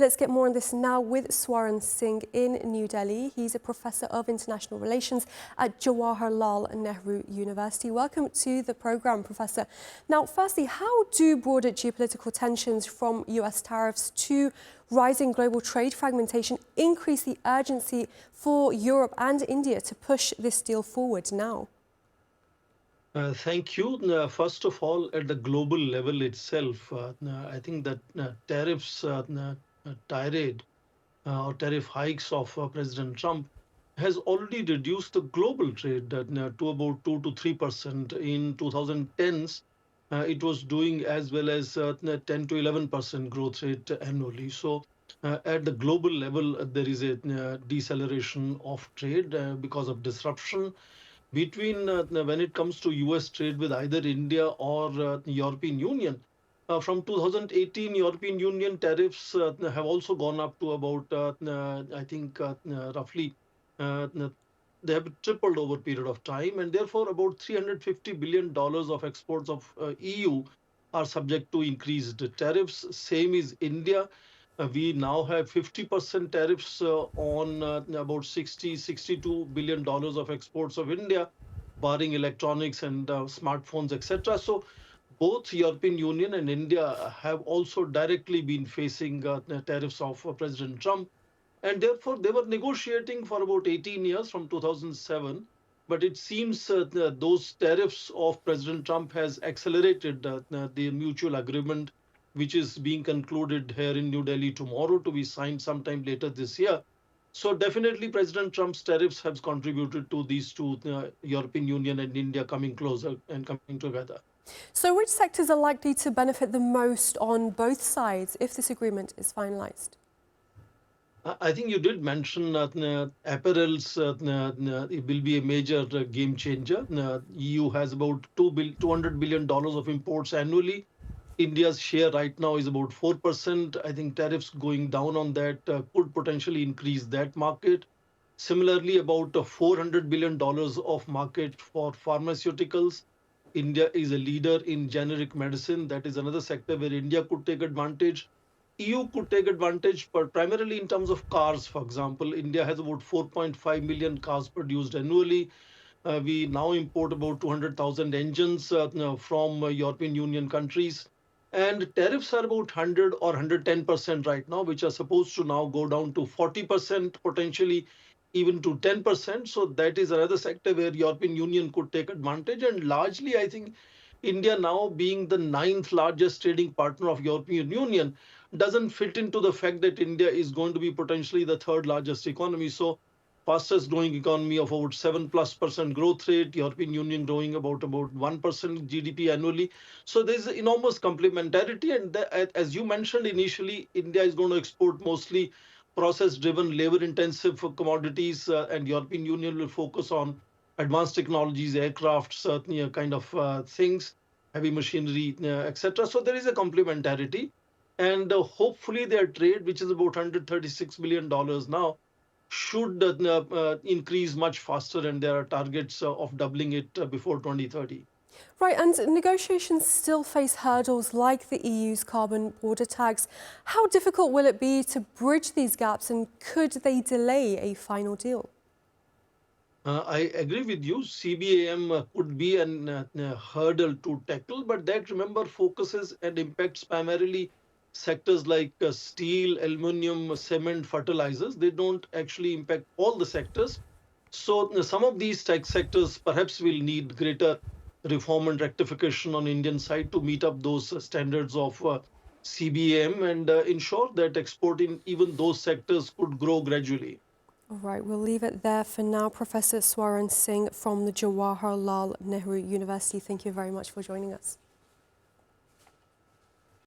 Let's get more on this now with Swaran Singh in New Delhi. He's a Professor of International Relations at Jawaharlal Nehru University. Welcome to the programme, Professor. Now, firstly, how do broader geopolitical tensions from US tariffs to rising global trade fragmentation increase the urgency for Europe and India to push this deal forward now? Thank you. First of all, at the global level itself, I think that tariffs tirade or tariff hikes of President Trump has already reduced the global trade to about 2 to 3%. In 2010s, it was doing as well as 10 to 11% growth rate annually. So, at the global level, there is a deceleration of trade because of disruption between when it comes to US trade with either India or European Union. From 2018, European Union tariffs have also gone up to about, I think, roughly, uh, they have tripled over a period of time, and therefore about $350 billion of exports of EU are subject to increased tariffs. Same is India. We now have 50% tariffs on about $62 billion of exports of India, barring electronics and smartphones, etc. So both European Union and India have also directly been facing tariffs of President Trump, and therefore they were negotiating for about 18 years from 2007. But it seems those tariffs of President Trump has accelerated the mutual agreement, which is being concluded here in New Delhi tomorrow to be signed sometime later this year. So definitely, President Trump's tariffs have contributed to these two, European Union and India, coming closer and coming together. So which sectors are likely to benefit the most on both sides if this agreement is finalised? I think you did mention apparels. It will be a major game changer. EU has about $200 billion of imports annually. India's share right now is about 4%. I think tariffs going down on that could potentially increase that market. Similarly, about $400 billion of market for pharmaceuticals. India is a leader in generic medicine. That is another sector where India could take advantage. EU could take advantage, but primarily in terms of cars, for example. India has about 4.5 million cars produced annually. We now import about 200,000 engines from European Union countries. And tariffs are about 100 or 110% right now, which are supposed to now go down to 40%, potentially even to 10%. So that is another sector where European Union could take advantage. And largely, I think India now being the ninth largest trading partner of European Union doesn't fit into the fact that India is going to be potentially the third largest economy. So fastest growing economy of about 7+% growth rate, European Union growing about 1% GDP annually. So there's enormous complementarity. And as you mentioned initially, India is going to export mostly process driven, labor intensive commodities, and European Union will focus on advanced technologies, aircraft, certainly kind of things, heavy machinery, etc. So there is a complementarity. And hopefully their trade, which is about $136 billion now, should increase much faster, and there are targets of doubling it before 2030. Right, and negotiations still face hurdles like the EU's carbon border tax. How difficult will it be to bridge these gaps, and could they delay a final deal? I agree with you. CBAM could be a hurdle to tackle, but that, remember, focuses and impacts primarily sectors like steel, aluminum, cement, fertilizers. They don't actually impact all the sectors. So some of these tech sectors perhaps will need greater reform and rectification on Indian side to meet up those standards of CBAM and ensure that export in even those sectors could grow gradually. All right, we'll leave it there for now. Professor Swaran Singh from the Jawaharlal Nehru University, thank you very much for joining us.